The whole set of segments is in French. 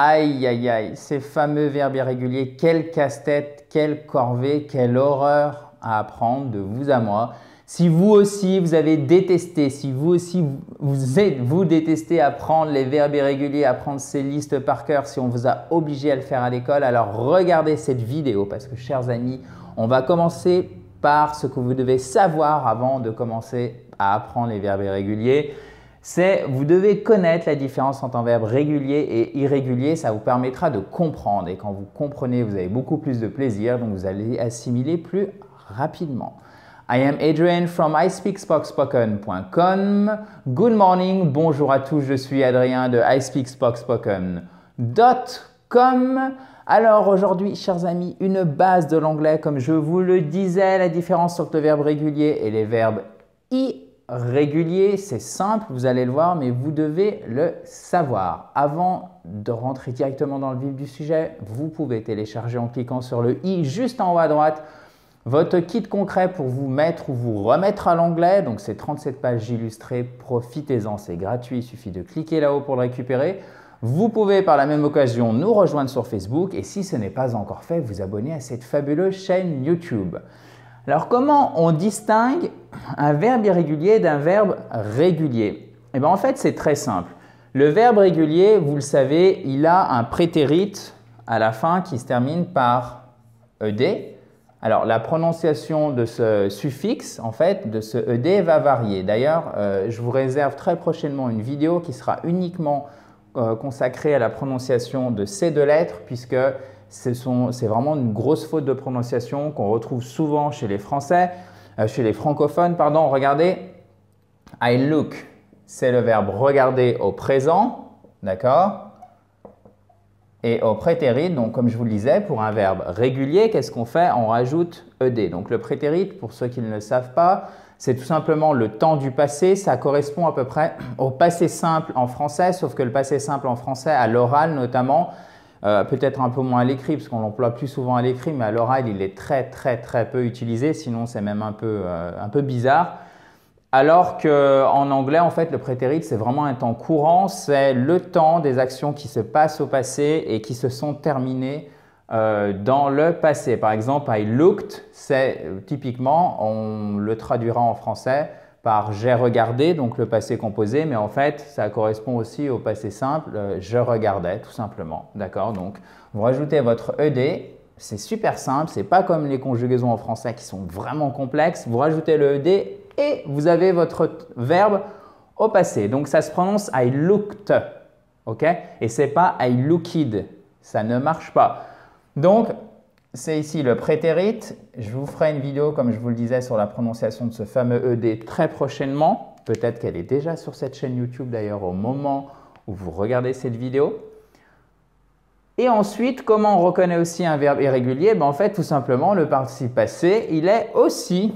Aïe, aïe, aïe, ces fameux verbes irréguliers, quel casse-tête, quelle corvée, quelle horreur à apprendre de vous à moi. Si vous aussi, vous avez détesté, si vous aussi, vous détestez apprendre les verbes irréguliers, apprendre ces listes par cœur, si on vous a obligé à le faire à l'école, alors regardez cette vidéo parce que, chers amis, on va commencer par ce que vous devez savoir avant de commencer à apprendre les verbes irréguliers. C'est vous devez connaître la différence entre un verbe régulier et irrégulier. Ça vous permettra de comprendre. Et quand vous comprenez, vous avez beaucoup plus de plaisir, donc vous allez assimiler plus rapidement. I am Adrian from ispeakspoken.com. Good morning, bonjour à tous, je suis Adrien de ispeakspoken.com. Alors aujourd'hui, chers amis, une base de l'anglais, comme je vous le disais, la différence entre le verbe régulier et les verbes irréguliers, c'est simple, vous allez le voir, mais vous devez le savoir. Avant de rentrer directement dans le vif du sujet, vous pouvez télécharger en cliquant sur le i juste en haut à droite votre kit concret pour vous mettre ou vous remettre à l'anglais. Donc, c'est 37 pages illustrées. Profitez-en, c'est gratuit. Il suffit de cliquer là-haut pour le récupérer. Vous pouvez par la même occasion nous rejoindre sur Facebook et si ce n'est pas encore fait, vous abonner à cette fabuleuse chaîne YouTube. Alors, comment on distingue un verbe irrégulier d'un verbe régulier? Eh bien, en fait, c'est très simple. Le verbe régulier, vous le savez, il a un prétérit à la fin qui se termine par ed. Alors, la prononciation de ce suffixe, en fait, de ce ed va varier. D'ailleurs, je vous réserve très prochainement une vidéo qui sera uniquement consacrée à la prononciation de ces deux lettres puisque c'est vraiment une grosse faute de prononciation qu'on retrouve souvent chez les Français, chez les francophones, pardon. Regardez, I look, c'est le verbe regarder au présent, d'accord? Et au prétérit, donc comme je vous le disais, pour un verbe régulier, qu'est-ce qu'on fait? On rajoute ed. Donc le prétérit, pour ceux qui ne le savent pas, c'est tout simplement le temps du passé. Ça correspond à peu près au passé simple en français, sauf que le passé simple en français, à l'oral notamment, peut-être un peu moins à l'écrit, parce qu'on l'emploie plus souvent à l'écrit, mais à l'oral, il est très peu utilisé, sinon c'est même un peu bizarre. Alors qu'en anglais, en fait, le prétérit, c'est vraiment un temps courant, c'est le temps des actions qui se passent au passé et qui se sont terminées dans le passé. Par exemple, I looked, c'est typiquement, on le traduira en français par j'ai regardé, donc le passé composé, mais en fait, ça correspond aussi au passé simple, je regardais tout simplement. D'accord? Donc, vous rajoutez votre ed, c'est super simple, c'est pas comme les conjugaisons en français qui sont vraiment complexes. Vous rajoutez le ed et vous avez votre verbe au passé. Donc, ça se prononce I looked, ok? Et ce n'est pas I looked, ça ne marche pas. Donc, c'est ici le prétérit. Je vous ferai une vidéo, comme je vous le disais, sur la prononciation de ce fameux ed très prochainement. Peut-être qu'elle est déjà sur cette chaîne YouTube d'ailleurs au moment où vous regardez cette vidéo. Et ensuite, comment on reconnaît aussi un verbe irrégulier? En fait, tout simplement, le participe passé, il est aussi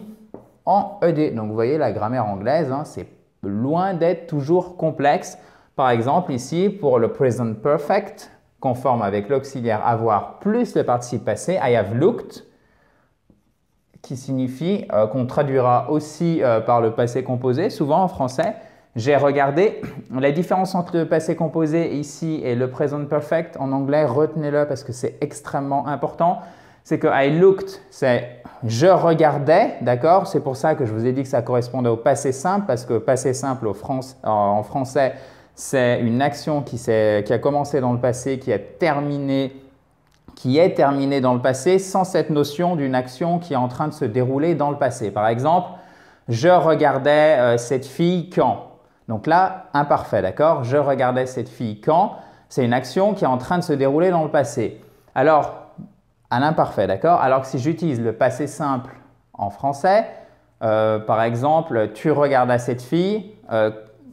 en ed. Donc, vous voyez, la grammaire anglaise, hein, c'est loin d'être toujours complexe. Par exemple, ici, pour le present perfect, conforme avec l'auxiliaire avoir plus le participe passé, I have looked, qui signifie qu'on traduira aussi par le passé composé, souvent en français. J'ai regardé. La différence entre le passé composé ici et le present perfect en anglais, retenez-le parce que c'est extrêmement important. C'est que I looked, c'est je regardais, d'accord? C'est pour ça que je vous ai dit que ça correspondait au passé simple, parce que passé simple en français, c'est une action qui a commencé dans le passé, qui est terminée dans le passé, sans cette notion d'une action qui est en train de se dérouler dans le passé. Par exemple, je regardais cette fille quand? Donc là, imparfait, d'accord? Je regardais cette fille quand? C'est une action qui est en train de se dérouler dans le passé. Alors, à l'imparfait, d'accord? Alors que si j'utilise le passé simple en français, par exemple, tu regardais cette fille,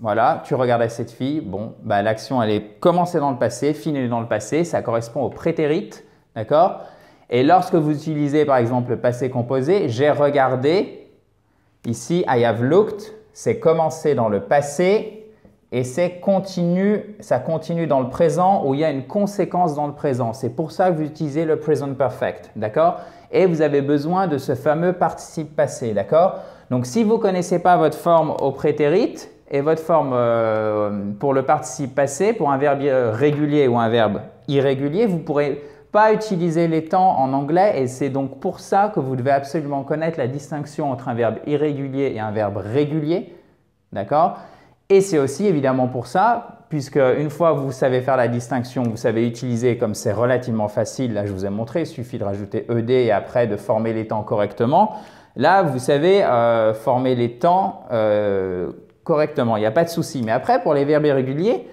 voilà, tu regardais cette fille, bon, bah, l'action elle est commencée dans le passé, finie dans le passé, ça correspond au prétérit, d'accord? Et lorsque vous utilisez par exemple le passé composé, j'ai regardé, ici, I have looked, c'est commencé dans le passé et ça continue dans le présent où il y a une conséquence dans le présent. C'est pour ça que vous utilisez le present perfect, d'accord? Et vous avez besoin de ce fameux participe passé, d'accord? Donc, si vous ne connaissez pas votre forme au prétérit et votre forme pour le participe passé, pour un verbe régulier ou un verbe irrégulier, vous ne pourrez pas utiliser les temps en anglais et c'est donc pour ça que vous devez absolument connaître la distinction entre un verbe irrégulier et un verbe régulier. D'accord? Et c'est aussi évidemment pour ça, puisque une fois que vous savez faire la distinction, vous savez utiliser, comme c'est relativement facile, là je vous ai montré, il suffit de rajouter ED et après de former les temps correctement. Là, vous savez former les temps correctement, il n'y a pas de souci. Mais après, pour les verbes irréguliers,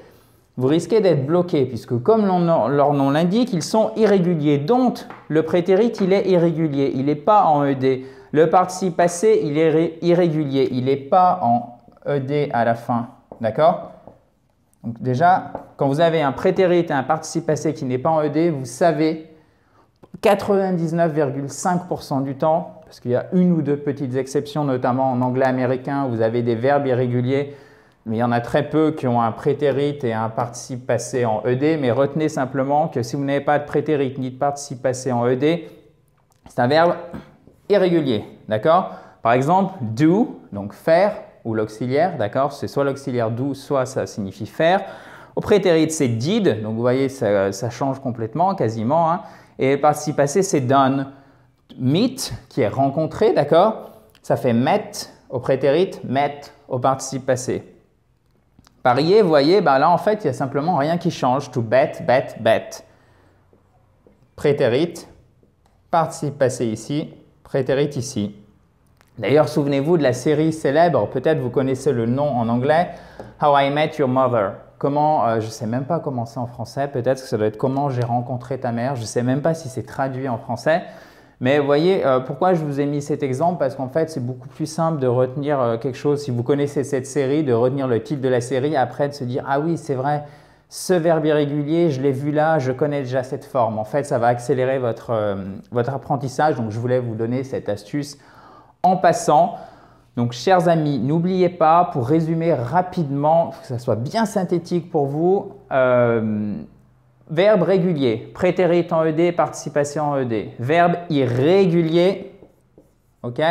vous risquez d'être bloqué, puisque comme leur nom l'indique, ils sont irréguliers. Donc, le prétérit, il est irrégulier, il n'est pas en ED. Le participe passé, il est irrégulier, il n'est pas en ED à la fin. D'accord? Donc déjà, quand vous avez un prétérit et un participe passé qui n'est pas en ED, vous savez 99,5% du temps, parce qu'il y a une ou deux petites exceptions, notamment en anglais américain, où vous avez des verbes irréguliers, mais il y en a très peu qui ont un prétérit et un participe passé en ED. Mais retenez simplement que si vous n'avez pas de prétérit ni de participe passé en ED, c'est un verbe irrégulier. D'accord? Par exemple, do, donc faire, ou l'auxiliaire, d'accord? C'est soit l'auxiliaire do, soit ça signifie faire. Au prétérit, c'est did, donc vous voyez, ça change complètement, quasiment. Hein. Et le participe passé, c'est done. Meet, qui est rencontré, d'accord? Ça fait met au prétérit, met au participe passé. Parier, vous voyez, ben là en fait, il n'y a simplement rien qui change. To bet, bet, bet. Prétérit, participe passé ici, prétérit ici. D'ailleurs, souvenez-vous de la série célèbre, peut-être vous connaissez le nom en anglais, How I Met Your Mother. Comment, je ne sais même pas comment c'est en français, peut-être que ça doit être Comment j'ai rencontré ta mère, je ne sais même pas si c'est traduit en français. Mais vous voyez, pourquoi je vous ai mis cet exemple? Parce qu'en fait, c'est beaucoup plus simple de retenir quelque chose. Si vous connaissez cette série, de retenir le titre de la série, après de se dire « Ah oui, c'est vrai, ce verbe irrégulier, je l'ai vu là, je connais déjà cette forme. » En fait, ça va accélérer votre apprentissage. Donc, je voulais vous donner cette astuce en passant. Donc, chers amis, n'oubliez pas, pour résumer rapidement, que ça soit bien synthétique pour vous, verbe régulier, prétérit en ED, participation en ED. Verbe irrégulier, ok?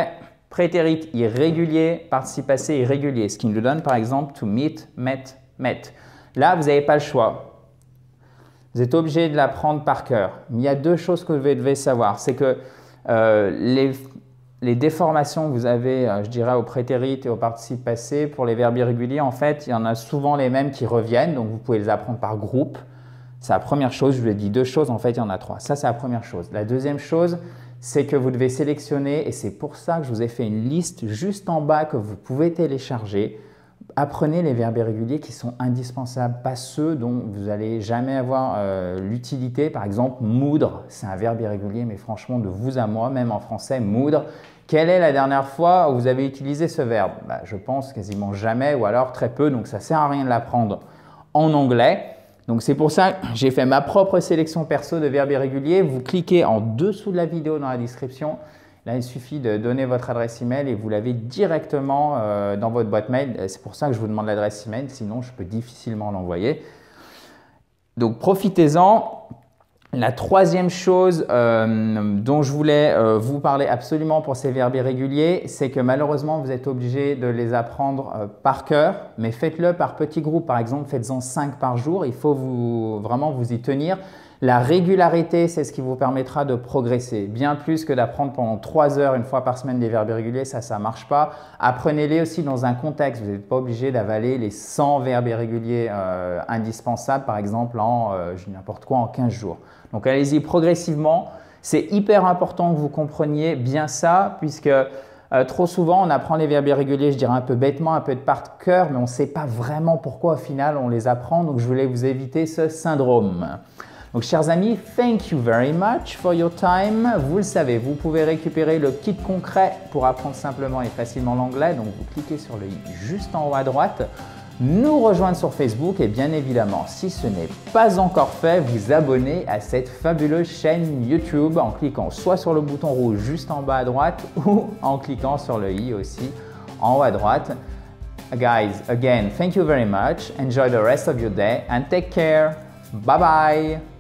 Prétérit irrégulier, participe passé irrégulier. Ce qui nous donne par exemple to meet, met, met. Là, vous n'avez pas le choix. Vous êtes obligé de l'apprendre par cœur. Mais il y a deux choses que vous devez savoir. C'est que les déformations que vous avez, je dirais, au prétérit et au participe passé, pour les verbes irréguliers, en fait, il y en a souvent les mêmes qui reviennent. Donc, vous pouvez les apprendre par groupe. C'est la première chose, je vous ai dit deux choses, en fait il y en a trois. Ça c'est la première chose. La deuxième chose, c'est que vous devez sélectionner, et c'est pour ça que je vous ai fait une liste juste en bas que vous pouvez télécharger. Apprenez les verbes irréguliers qui sont indispensables, pas ceux dont vous n'allez jamais avoir l'utilité. Par exemple, moudre, c'est un verbe irrégulier, mais franchement de vous à moi, même en français, moudre. Quelle est la dernière fois où vous avez utilisé ce verbe? Je pense quasiment jamais ou alors très peu, donc ça ne sert à rien de l'apprendre en anglais. Donc, c'est pour ça que j'ai fait ma propre sélection perso de verbes irréguliers. Vous cliquez en dessous de la vidéo dans la description. Là, il suffit de donner votre adresse email et vous l'avez directement dans votre boîte mail. C'est pour ça que je vous demande l'adresse email, sinon je peux difficilement l'envoyer. Donc, profitez-en. La troisième chose dont je voulais vous parler absolument pour ces verbes irréguliers, c'est que malheureusement, vous êtes obligé de les apprendre par cœur, mais faites-le par petits groupes. Par exemple, faites-en 5 par jour. Il faut vraiment vous y tenir. La régularité, c'est ce qui vous permettra de progresser. Bien plus que d'apprendre pendant 3 heures une fois par semaine des verbes irréguliers, ça ne marche pas. Apprenez-les aussi dans un contexte. Vous n'êtes pas obligé d'avaler les 100 verbes irréguliers indispensables, par exemple, n'importe quoi, en 15 jours. Donc, allez-y progressivement. C'est hyper important que vous compreniez bien ça, puisque trop souvent, on apprend les verbes irréguliers, je dirais un peu bêtement, un peu de par cœur, mais on ne sait pas vraiment pourquoi au final on les apprend. Donc, je voulais vous éviter ce syndrome. Donc, chers amis, thank you very much for your time. Vous le savez, vous pouvez récupérer le kit concret pour apprendre simplement et facilement l'anglais. Donc, vous cliquez sur le i juste en haut à droite, nous rejoindre sur Facebook et bien évidemment, si ce n'est pas encore fait, vous abonner à cette fabuleuse chaîne YouTube en cliquant soit sur le bouton rouge juste en bas à droite ou en cliquant sur le i aussi en haut à droite. Guys, again, thank you very much. Enjoy the rest of your day and take care. Bye bye.